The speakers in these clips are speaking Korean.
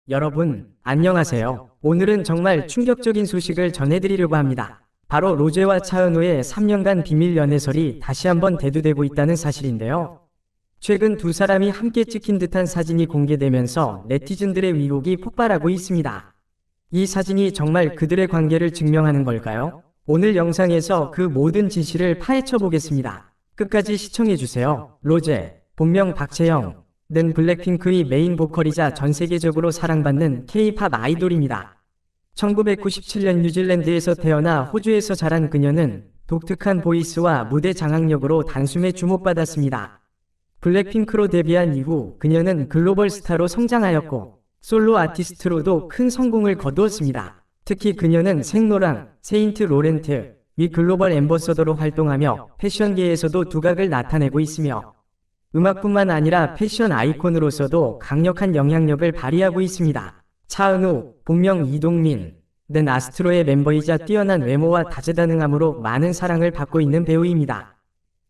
여러분, 안녕하세요. 오늘은 정말 충격적인 소식을 전해드리려고 합니다. 바로 로제와 차은우의 3년간 비밀 연애설이 다시 한번 대두되고 있다는 사실인데요. 최근 두 사람이 함께 찍힌 듯한 사진이 공개되면서 네티즌들의 의혹이 폭발하고 있습니다. 이 사진이 정말 그들의 관계를 증명하는 걸까요? 오늘 영상에서 그 모든 진실을 파헤쳐 보겠습니다. 끝까지 시청해주세요. 로제, 본명 박채영 는 블랙핑크의 메인 보컬이자 전 세계적으로 사랑받는 K-팝 아이돌입니다. 1997년 뉴질랜드에서 태어나 호주에서 자란 그녀는 독특한 보이스와 무대 장악력으로 단숨에 주목받았습니다. 블랙핑크로 데뷔한 이후 그녀는 글로벌 스타로 성장하였고 솔로 아티스트로도 큰 성공을 거두었습니다. 특히 그녀는 생로랑, 세인트 로렌트 위 글로벌 앰버서더로 활동하며 패션계에서도 두각을 나타내고 있으며 음악뿐만 아니라 패션 아이콘으로서도 강력한 영향력을 발휘하고 있습니다. 차은우, 본명 이동민 는 아스트로의 멤버이자 뛰어난 외모와 다재다능함으로 많은 사랑을 받고 있는 배우입니다.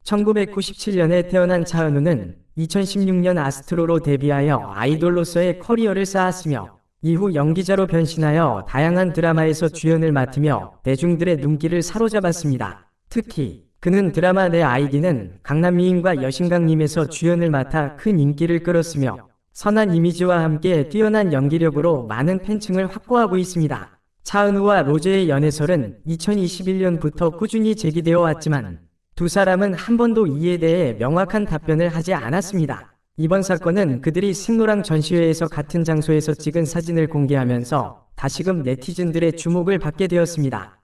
1997년에 태어난 차은우는 2016년 아스트로로 데뷔하여 아이돌로서의 커리어를 쌓았으며 이후 연기자로 변신하여 다양한 드라마에서 주연을 맡으며 대중들의 눈길을 사로잡았습니다. 특히 그는 드라마 내 아이디는 강남미인과 여신강림에서 주연을 맡아 큰 인기를 끌었으며 선한 이미지와 함께 뛰어난 연기력으로 많은 팬층을 확보하고 있습니다. 차은우와 로제의 연애설은 2021년부터 꾸준히 제기되어 왔지만 두 사람은 한 번도 이에 대해 명확한 답변을 하지 않았습니다. 이번 사건은 그들이 생로랑 전시회에서 같은 장소에서 찍은 사진을 공개하면서 다시금 네티즌들의 주목을 받게 되었습니다.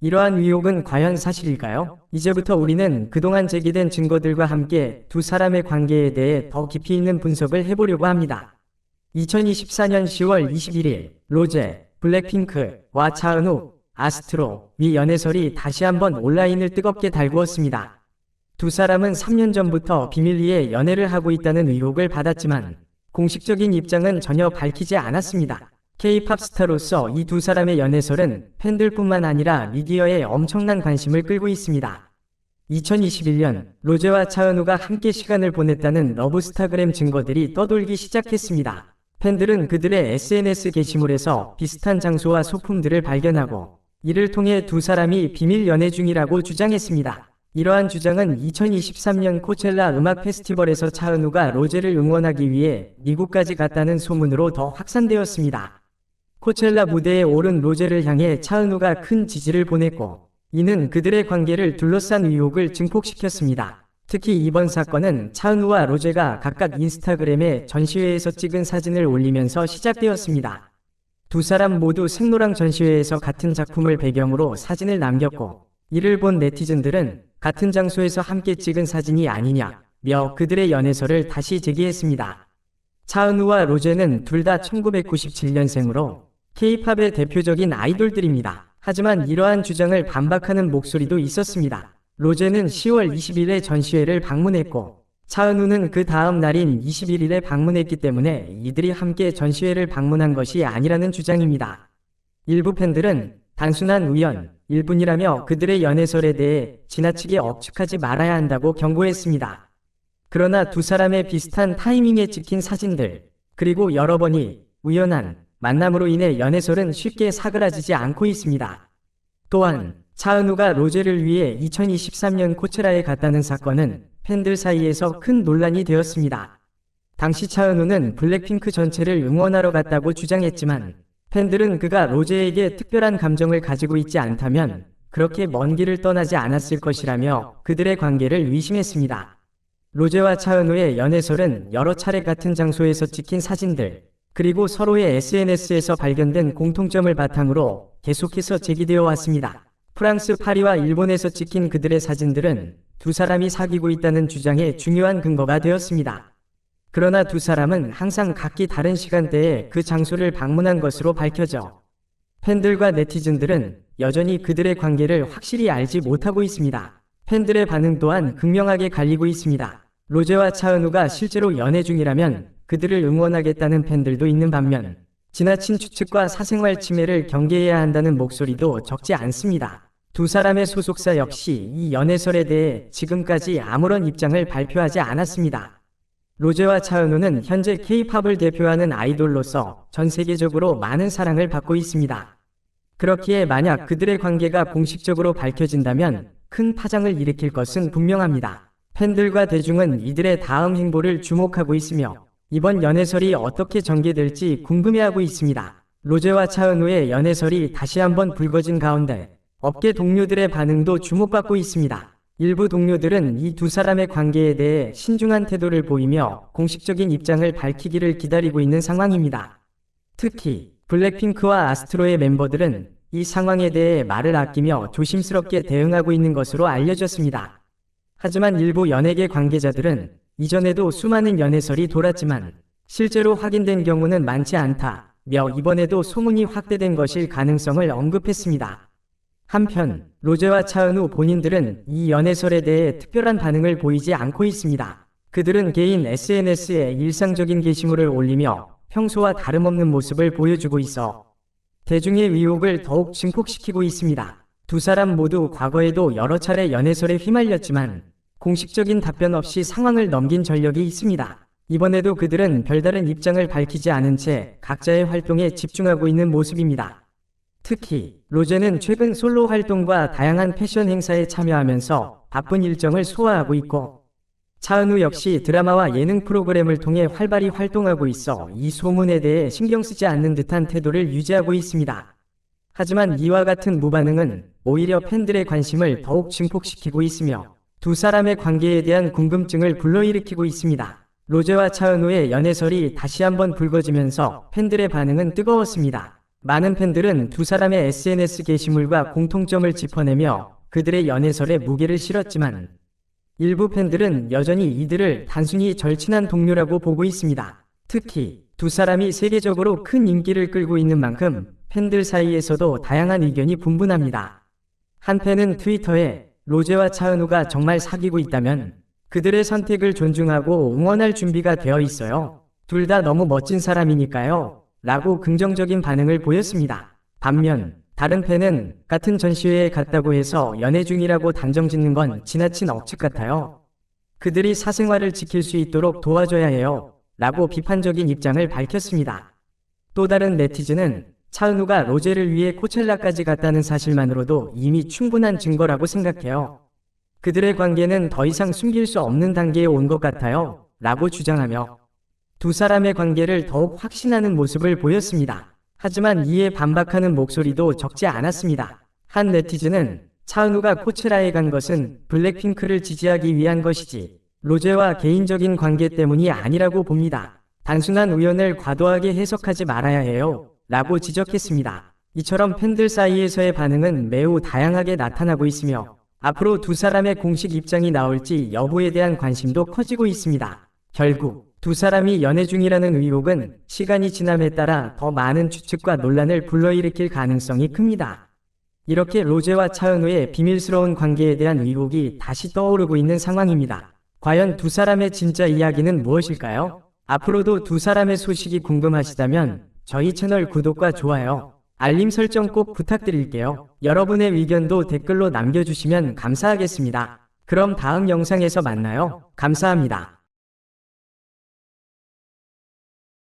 이러한 의혹은 과연 사실일까요? 이제부터 우리는 그동안 제기된 증거들과 함께 두 사람의 관계에 대해 더 깊이 있는 분석을 해보려고 합니다. 2024년 10월 21일 로제, 블랙핑크와 차은우, 아스트로 위 연애설이 다시 한번 온라인을 뜨겁게 달구었습니다. 두 사람은 3년 전부터 비밀리에 연애를 하고 있다는 의혹을 받았지만 공식적인 입장은 전혀 밝히지 않았습니다. K-팝 스타로서 이 두 사람의 연애설은 팬들뿐만 아니라 미디어에 엄청난 관심을 끌고 있습니다. 2021년 로제와 차은우가 함께 시간을 보냈다는 러브스타그램 증거들이 떠돌기 시작했습니다. 팬들은 그들의 SNS 게시물에서 비슷한 장소와 소품들을 발견하고 이를 통해 두 사람이 비밀 연애 중이라고 주장했습니다. 이러한 주장은 2023년 코첼라 음악 페스티벌에서 차은우가 로제를 응원하기 위해 미국까지 갔다는 소문으로 더 확산되었습니다. 코첼라 무대에 오른 로제를 향해 차은우가 큰 지지를 보냈고 이는 그들의 관계를 둘러싼 의혹을 증폭시켰습니다. 특히 이번 사건은 차은우와 로제가 각각 인스타그램에 전시회에서 찍은 사진을 올리면서 시작되었습니다. 두 사람 모두 생로랑 전시회에서 같은 작품을 배경으로 사진을 남겼고 이를 본 네티즌들은 같은 장소에서 함께 찍은 사진이 아니냐며 그들의 연애설을 다시 제기했습니다. 차은우와 로제는 둘 다 1997년생으로 K-팝의 대표적인 아이돌들입니다. 하지만 이러한 주장을 반박하는 목소리도 있었습니다. 로제는 10월 20일에 전시회를 방문했고 차은우는 그 다음 날인 21일에 방문했기 때문에 이들이 함께 전시회를 방문한 것이 아니라는 주장입니다. 일부 팬들은 단순한 우연일 뿐이라며 그들의 연애설에 대해 지나치게 억측하지 말아야 한다고 경고했습니다. 그러나 두 사람의 비슷한 타이밍에 찍힌 사진들, 그리고 여러 번의 우연한 만남으로 인해 연애설은 쉽게 사그라지지 않고 있습니다. 또한 차은우가 로제를 위해 2023년 코첼라에 갔다는 사건은 팬들 사이에서 큰 논란이 되었습니다. 당시 차은우는 블랙핑크 전체를 응원하러 갔다고 주장했지만 팬들은 그가 로제에게 특별한 감정을 가지고 있지 않다면 그렇게 먼 길을 떠나지 않았을 것이라며 그들의 관계를 의심했습니다. 로제와 차은우의 연애설은 여러 차례 같은 장소에서 찍힌 사진들, 그리고 서로의 SNS에서 발견된 공통점을 바탕으로 계속해서 제기되어 왔습니다. 프랑스 파리와 일본에서 찍힌 그들의 사진들은 두 사람이 사귀고 있다는 주장에 중요한 근거가 되었습니다. 그러나 두 사람은 항상 각기 다른 시간대에 그 장소를 방문한 것으로 밝혀져 팬들과 네티즌들은 여전히 그들의 관계를 확실히 알지 못하고 있습니다. 팬들의 반응 또한 극명하게 갈리고 있습니다. 로제와 차은우가 실제로 연애 중이라면 그들을 응원하겠다는 팬들도 있는 반면 지나친 추측과 사생활 침해를 경계해야 한다는 목소리도 적지 않습니다. 두 사람의 소속사 역시 이 연애설에 대해 지금까지 아무런 입장을 발표하지 않았습니다. 로제와 차은우는 현재 K-팝을 대표하는 아이돌로서 전 세계적으로 많은 사랑을 받고 있습니다. 그렇기에 만약 그들의 관계가 공식적으로 밝혀진다면 큰 파장을 일으킬 것은 분명합니다. 팬들과 대중은 이들의 다음 행보를 주목하고 있으며 이번 연애설이 어떻게 전개될지 궁금해하고 있습니다. 로제와 차은우의 연애설이 다시 한번 불거진 가운데 업계 동료들의 반응도 주목받고 있습니다. 일부 동료들은 이 두 사람의 관계에 대해 신중한 태도를 보이며 공식적인 입장을 밝히기를 기다리고 있는 상황입니다. 특히 블랙핑크와 아스트로의 멤버들은 이 상황에 대해 말을 아끼며 조심스럽게 대응하고 있는 것으로 알려졌습니다. 하지만 일부 연예계 관계자들은 이전에도 수많은 연애설이 돌았지만 실제로 확인된 경우는 많지 않다며 이번에도 소문이 확대된 것일 가능성을 언급했습니다. 한편 로제와 차은우 본인들은 이 연애설에 대해 특별한 반응을 보이지 않고 있습니다. 그들은 개인 SNS에 일상적인 게시물을 올리며 평소와 다름없는 모습을 보여주고 있어 대중의 위혹을 더욱 증폭시키고 있습니다. 두 사람 모두 과거에도 여러 차례 연애설에 휘말렸지만 공식적인 답변 없이 상황을 넘긴 전력이 있습니다. 이번에도 그들은 별다른 입장을 밝히지 않은 채 각자의 활동에 집중하고 있는 모습입니다. 특히 로제는 최근 솔로 활동과 다양한 패션 행사에 참여하면서 바쁜 일정을 소화하고 있고 차은우 역시 드라마와 예능 프로그램을 통해 활발히 활동하고 있어 이 소문에 대해 신경 쓰지 않는 듯한 태도를 유지하고 있습니다. 하지만 이와 같은 무반응은 오히려 팬들의 관심을 더욱 증폭시키고 있으며 두 사람의 관계에 대한 궁금증을 불러일으키고 있습니다. 로제와 차은우의 연애설이 다시 한번 불거지면서 팬들의 반응은 뜨거웠습니다. 많은 팬들은 두 사람의 SNS 게시물과 공통점을 짚어내며 그들의 연애설에 무게를 실었지만 일부 팬들은 여전히 이들을 단순히 절친한 동료라고 보고 있습니다. 특히 두 사람이 세계적으로 큰 인기를 끌고 있는 만큼 팬들 사이에서도 다양한 의견이 분분합니다. 한 팬은 트위터에 로제와 차은우가 정말 사귀고 있다면 그들의 선택을 존중하고 응원할 준비가 되어 있어요. 둘 다 너무 멋진 사람이니까요. 라고 긍정적인 반응을 보였습니다. 반면 다른 팬은 같은 전시회에 갔다고 해서 연애 중이라고 단정 짓는 건 지나친 억측 같아요. 그들이 사생활을 지킬 수 있도록 도와줘야 해요. 라고 비판적인 입장을 밝혔습니다. 또 다른 네티즌은 차은우가 로제를 위해 코첼라까지 갔다는 사실만으로도 이미 충분한 증거라고 생각해요. 그들의 관계는 더 이상 숨길 수 없는 단계에 온 것 같아요. 라고 주장하며 두 사람의 관계를 더욱 확신하는 모습을 보였습니다. 하지만 이에 반박하는 목소리도 적지 않았습니다. 한 네티즌은 차은우가 코첼라에 간 것은 블랙핑크를 지지하기 위한 것이지 로제와 개인적인 관계 때문이 아니라고 봅니다. 단순한 우연을 과도하게 해석하지 말아야 해요. 라고 지적했습니다. 이처럼 팬들 사이에서의 반응은 매우 다양하게 나타나고 있으며 앞으로 두 사람의 공식 입장이 나올지 여부에 대한 관심도 커지고 있습니다. 결국 두 사람이 연애 중이라는 의혹은 시간이 지남에 따라 더 많은 추측과 논란을 불러일으킬 가능성이 큽니다. 이렇게 로제와 차은우의 비밀스러운 관계에 대한 의혹이 다시 떠오르고 있는 상황입니다. 과연 두 사람의 진짜 이야기는 무엇일까요? 앞으로도 두 사람의 소식이 궁금하시다면 저희 채널 구독과 좋아요, 알림 설정 꼭 부탁드릴게요. 여러분의 의견도 댓글로 남겨주시면 감사하겠습니다. 그럼 다음 영상에서 만나요. 감사합니다.